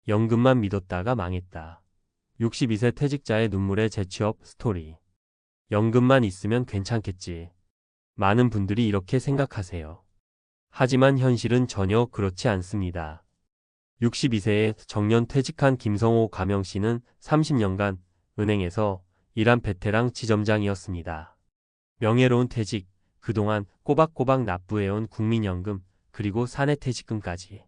연금만 믿었다가 망했다. 62세 퇴직자의 눈물의 재취업 스토리. 연금만 있으면 괜찮겠지. 많은 분들이 이렇게 생각하세요. 하지만 현실은 전혀 그렇지 않습니다. 62세에 정년 퇴직한 김성호 가명씨는 30년간 은행에서 일한 베테랑 지점장이었습니다. 명예로운 퇴직, 그동안 꼬박꼬박 납부해온 국민연금, 그리고 사내퇴직금까지.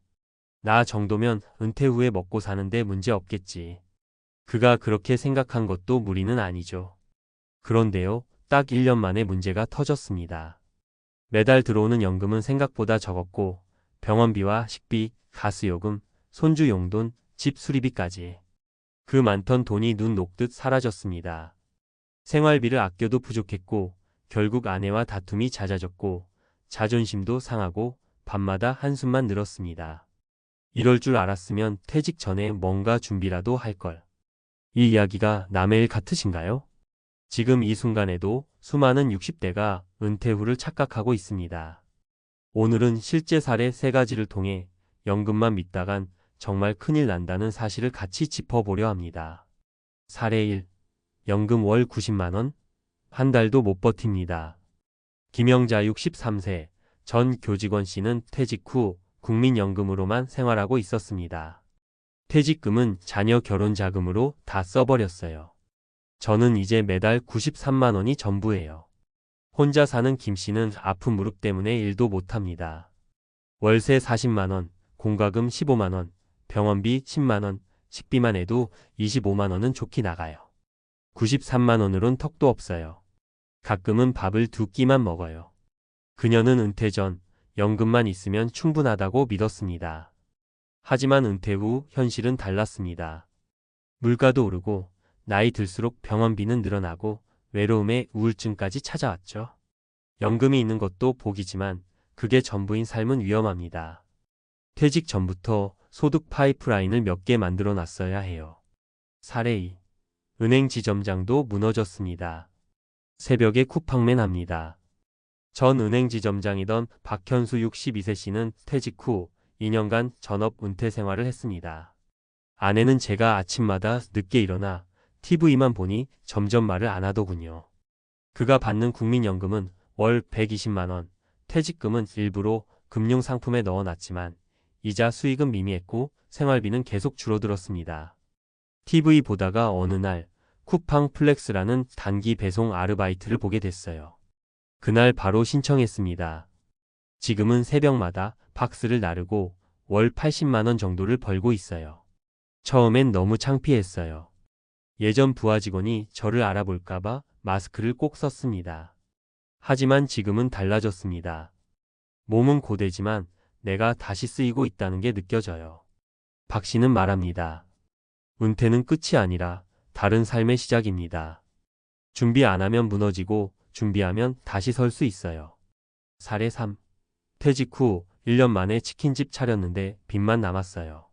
나 정도면 은퇴 후에 먹고 사는데 문제 없겠지. 그가 그렇게 생각한 것도 무리는 아니죠. 그런데요, 딱 1년 만에 문제가 터졌습니다. 매달 들어오는 연금은 생각보다 적었고 병원비와 식비, 가스요금, 손주 용돈, 집 수리비까지 그 많던 돈이 눈 녹듯 사라졌습니다. 생활비를 아껴도 부족했고 결국 아내와 다툼이 잦아졌고 자존심도 상하고 밤마다 한숨만 늘었습니다. 이럴 줄 알았으면 퇴직 전에 뭔가 준비라도 할 걸. 이 이야기가 남의 일 같으신가요? 지금 이 순간에도 수많은 60대가 은퇴 후를 착각하고 있습니다. 오늘은 실제 사례 3가지를 통해 연금만 믿다간 정말 큰일 난다는 사실을 같이 짚어보려 합니다. 사례 1. 연금 월 90만원? 한 달도 못 버팁니다. 김영자 63세 전 교직원 씨는 퇴직 후 국민연금으로만 생활하고 있었습니다. 퇴직금은 자녀 결혼 자금으로 다 써버렸어요. 저는 이제 매달 93만원이 전부예요. 혼자 사는 김 씨는 아픈 무릎 때문에 일도 못합니다. 월세 40만원, 공과금 15만원, 병원비 10만원, 식비만 해도 25만원은 좋게 나가요. 93만원으론 턱도 없어요. 가끔은 밥을 2끼만 먹어요. 그녀는 은퇴 전 연금만 있으면 충분하다고 믿었습니다. 하지만 은퇴 후 현실은 달랐습니다. 물가도 오르고 나이 들수록 병원비는 늘어나고 외로움에 우울증까지 찾아왔죠. 연금이 있는 것도 복이지만 그게 전부인 삶은 위험합니다. 퇴직 전부터 소득 파이프라인을 몇 개 만들어 놨어야 해요. 사례 2. 은행 지점장도 무너졌습니다. 새벽에 쿠팡맨 합니다. 전 은행 지점장이던 박현수 62세 씨는 퇴직 후 2년간 전업 은퇴 생활을 했습니다. 아내는 제가 아침마다 늦게 일어나 TV만 보니 점점 말을 안 하더군요. 그가 받는 국민연금은 월 120만원, 퇴직금은 일부러 금융상품에 넣어놨지만 이자 수익은 미미했고 생활비는 계속 줄어들었습니다. TV 보다가 어느 날 쿠팡 플렉스라는 단기 배송 아르바이트를 보게 됐어요. 그날 바로 신청했습니다. 지금은 새벽마다 박스를 나르고 월 80만원 정도를 벌고 있어요. 처음엔 너무 창피했어요. 예전 부하 직원이 저를 알아볼까봐 마스크를 꼭 썼습니다. 하지만 지금은 달라졌습니다. 몸은 고되지만 내가 다시 쓰이고 있다는 게 느껴져요. 박 씨는 말합니다. 은퇴는 끝이 아니라 다른 삶의 시작입니다. 준비 안 하면 무너지고 준비하면 다시 설 수 있어요. 사례 3. 퇴직 후 1년 만에 치킨집 차렸는데 빚만 남았어요.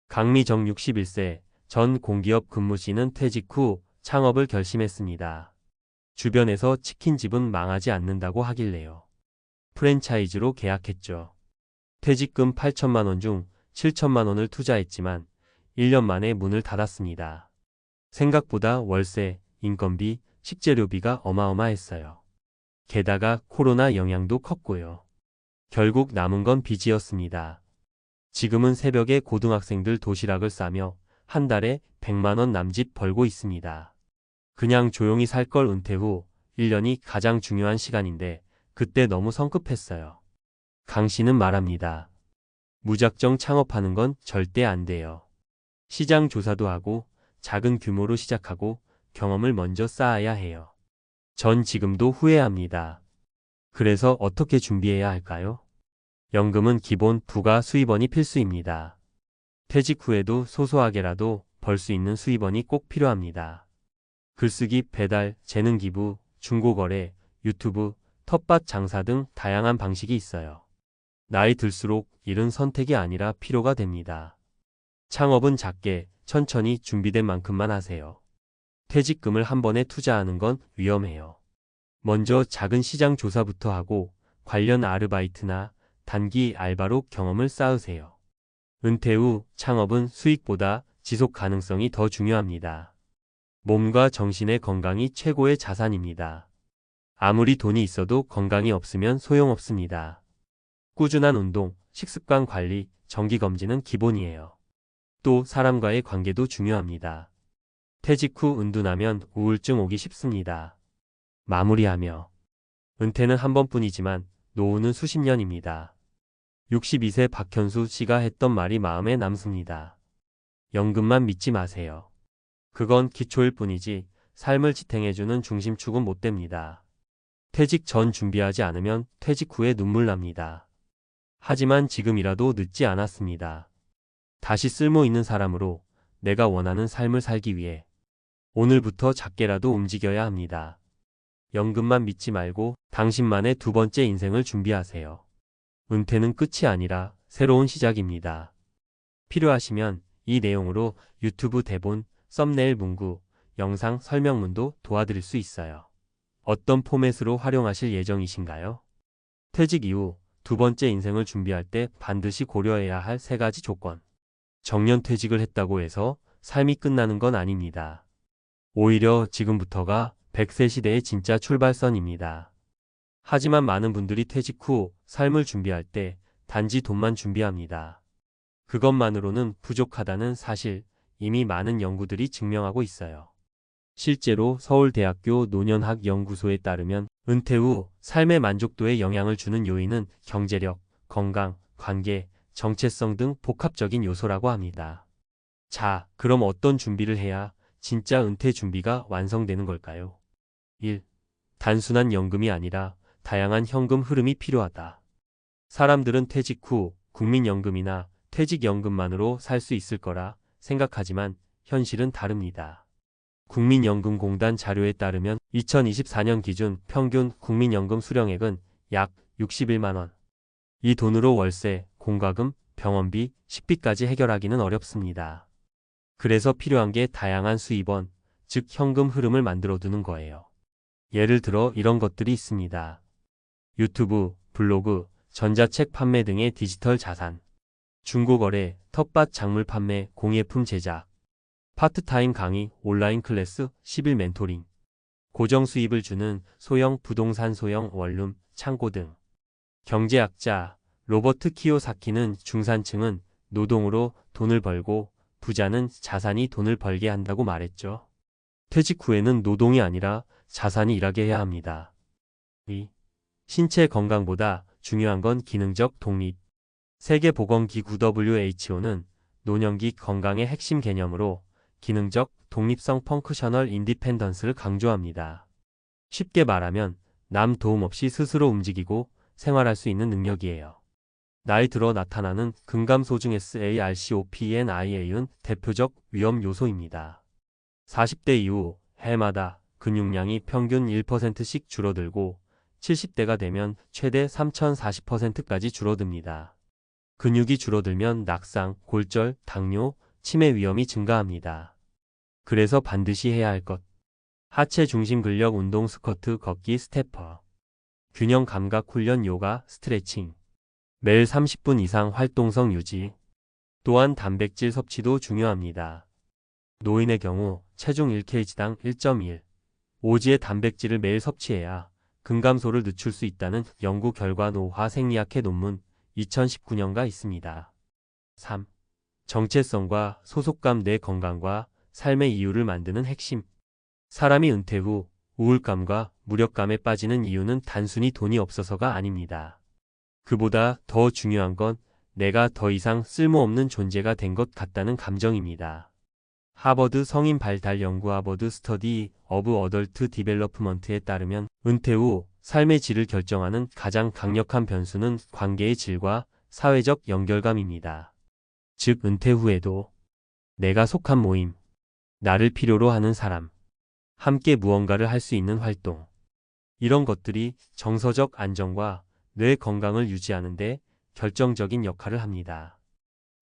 강미정 61세 전 공기업 근무 씨는 퇴직 후 창업을 결심했습니다. 주변에서 치킨집은 망하지 않는다고 하길래요. 프랜차이즈로 계약했죠. 퇴직금 8천만 원 중 7천만 원을 투자했지만 1년 만에 문을 닫았습니다. 생각보다 월세, 인건비, 식재료비가 어마어마했어요. 게다가 코로나 영향도 컸고요. 결국 남은 건 빚이었습니다. 지금은 새벽에 고등학생들 도시락을 싸며 한 달에 100만 원 남짓 벌고 있습니다. 그냥 조용히 살 걸. 은퇴 후 1년이 가장 중요한 시간인데 그때 너무 성급했어요. 강 씨는 말합니다. 무작정 창업하는 건 절대 안 돼요. 시장 조사도 하고 작은 규모로 시작하고 경험을 먼저 쌓아야 해요. 전 지금도 후회합니다. 그래서 어떻게 준비해야 할까요? 연금은 기본, 부가 수입원이 필수입니다. 퇴직 후에도 소소하게라도 벌 수 있는 수입원이 꼭 필요합니다. 글쓰기, 배달, 재능 기부, 중고거래, 유튜브, 텃밭 장사 등 다양한 방식이 있어요. 나이 들수록 일은 선택이 아니라 필요가 됩니다. 창업은 작게, 천천히 준비된 만큼만 하세요. 퇴직금을 한 번에 투자하는 건 위험해요. 먼저 작은 시장 조사부터 하고 관련 아르바이트나 단기 알바로 경험을 쌓으세요. 은퇴 후 창업은 수익보다 지속 가능성이 더 중요합니다. 몸과 정신의 건강이 최고의 자산입니다. 아무리 돈이 있어도 건강이 없으면 소용없습니다. 꾸준한 운동, 식습관 관리, 정기검진은 기본이에요. 또 사람과의 관계도 중요합니다. 퇴직 후 은둔하면 우울증 오기 쉽습니다. 마무리하며 은퇴는 한 번뿐이지만 노후는 수십 년입니다. 62세 박현수 씨가 했던 말이 마음에 남습니다. 연금만 믿지 마세요. 그건 기초일 뿐이지 삶을 지탱해주는 중심축은 못 됩니다. 퇴직 전 준비하지 않으면 퇴직 후에 눈물 납니다. 하지만 지금이라도 늦지 않았습니다. 다시 쓸모 있는 사람으로 내가 원하는 삶을 살기 위해 오늘부터 작게라도 움직여야 합니다. 연금만 믿지 말고 당신만의 두 번째 인생을 준비하세요. 은퇴는 끝이 아니라 새로운 시작입니다. 필요하시면 이 내용으로 유튜브 대본, 썸네일 문구, 영상 설명문도 도와드릴 수 있어요. 어떤 포맷으로 활용하실 예정이신가요? 퇴직 이후 두 번째 인생을 준비할 때 반드시 고려해야 할 세 가지 조건. 정년퇴직을 했다고 해서 삶이 끝나는 건 아닙니다. 오히려 지금부터가 100세 시대의 진짜 출발선입니다. 하지만 많은 분들이 퇴직 후 삶을 준비할 때 단지 돈만 준비합니다. 그것만으로는 부족하다는 사실 이미 많은 연구들이 증명하고 있어요. 실제로 서울대학교 노년학 연구소에 따르면 은퇴 후 삶의 만족도에 영향을 주는 요인은 경제력, 건강, 관계, 정체성 등 복합적인 요소라고 합니다. 자, 그럼 어떤 준비를 해야 진짜 은퇴 준비가 완성되는 걸까요? 1. 단순한 연금이 아니라 다양한 현금 흐름이 필요하다. 사람들은 퇴직 후 국민연금이나 퇴직연금만으로 살 수 있을 거라 생각하지만 현실은 다릅니다. 국민연금공단 자료에 따르면 2024년 기준 평균 국민연금 수령액은 약 61만 원. 이 돈으로 월세, 공과금, 병원비, 식비까지 해결하기는 어렵습니다. 그래서 필요한 게 다양한 수입원, 즉 현금 흐름을 만들어두는 거예요. 예를 들어 이런 것들이 있습니다. 유튜브, 블로그, 전자책 판매 등의 디지털 자산, 중고거래, 텃밭 작물 판매, 공예품 제작, 파트타임 강의, 온라인 클래스, 10일 멘토링, 고정 수입을 주는 소형 부동산 소형 원룸, 창고 등. 경제학자 로버트 키요사키는 중산층은 노동으로 돈을 벌고 부자는 자산이 돈을 벌게 한다고 말했죠. 퇴직 후에는 노동이 아니라 자산이 일하게 해야 합니다. 2. 신체 건강보다 중요한 건 기능적 독립. 세계보건기구 WHO는 노년기 건강의 핵심 개념으로 기능적 독립성 펑크셔널 인디펜던스를 강조합니다. 쉽게 말하면 남 도움 없이 스스로 움직이고 생활할 수 있는 능력이에요. 나이 들어 나타나는 근감소증 SARCOPENIA는 대표적 위험 요소입니다. 40대 이후 해마다 근육량이 평균 1%씩 줄어들고 70대가 되면 최대 3040%까지 줄어듭니다. 근육이 줄어들면 낙상, 골절, 당뇨, 치매 위험이 증가합니다. 그래서 반드시 해야 할 것. 하체 중심 근력 운동 스쿼트, 걷기, 스태퍼. 균형 감각 훈련 요가, 스트레칭. 매일 30분 이상 활동성 유지. 또한 단백질 섭취도 중요합니다. 노인의 경우 체중 1kg당 1.1, 5지의 단백질을 매일 섭취해야 근감소를 늦출 수 있다는 연구 결과 노화 생리학회 논문 2019년가 있습니다. 3. 정체성과 소속감 내 건강과 삶의 이유를 만드는 핵심. 사람이 은퇴 후 우울감과 무력감에 빠지는 이유는 단순히 돈이 없어서가 아닙니다. 그보다 더 중요한 건 내가 더 이상 쓸모없는 존재가 된 것 같다는 감정입니다. 하버드 성인 발달 연구 하버드 스터디 오브 어덜트 디벨로프먼트에 따르면 은퇴 후 삶의 질을 결정하는 가장 강력한 변수는 관계의 질과 사회적 연결감입니다. 즉 은퇴 후에도 내가 속한 모임, 나를 필요로 하는 사람, 함께 무언가를 할 수 있는 활동, 이런 것들이 정서적 안정과 뇌 건강을 유지하는 데 결정적인 역할을 합니다.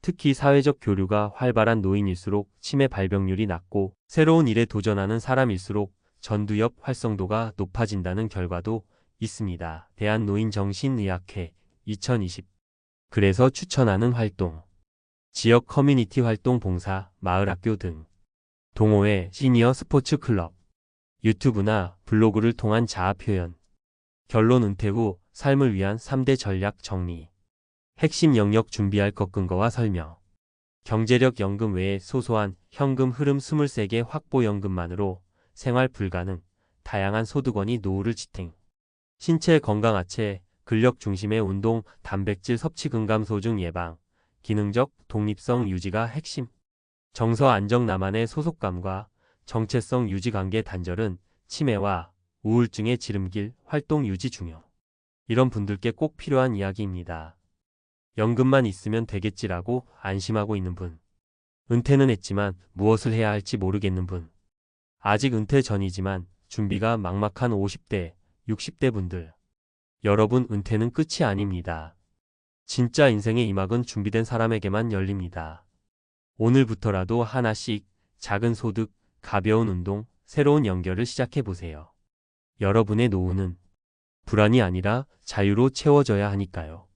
특히 사회적 교류가 활발한 노인일수록 치매 발병률이 낮고 새로운 일에 도전하는 사람일수록 전두엽 활성도가 높아진다는 결과도 있습니다. 대한노인정신의학회 2020. 그래서 추천하는 활동. 지역 커뮤니티 활동 봉사, 마을 학교 등, 동호회, 시니어 스포츠 클럽, 유튜브나 블로그를 통한 자아 표현. 결론 은퇴 후 삶을 위한 3대 전략 정리. 핵심 영역 준비할 것 근거와 설명. 경제력 연금 외에 소소한 현금 흐름 23개 확보 연금만으로 생활 불가능, 다양한 소득원이 노후를 지탱. 신체 건강 하체, 근력 중심의 운동, 단백질 섭취 근감소증 예방, 기능적 독립성 유지가 핵심. 정서 안정 나만의 소속감과 정체성 유지 관계 단절은 치매와 우울증의 지름길, 활동 유지 중요. 이런 분들께 꼭 필요한 이야기입니다. 연금만 있으면 되겠지라고 안심하고 있는 분. 은퇴는 했지만 무엇을 해야 할지 모르겠는 분. 아직 은퇴 전이지만 준비가 막막한 50대, 60대 분들. 여러분, 은퇴는 끝이 아닙니다. 진짜 인생의 이막은 준비된 사람에게만 열립니다. 오늘부터라도 하나씩 작은 소득, 가벼운 운동, 새로운 연결을 시작해보세요. 여러분의 노후는 불안이 아니라 자유로 채워져야 하니까요.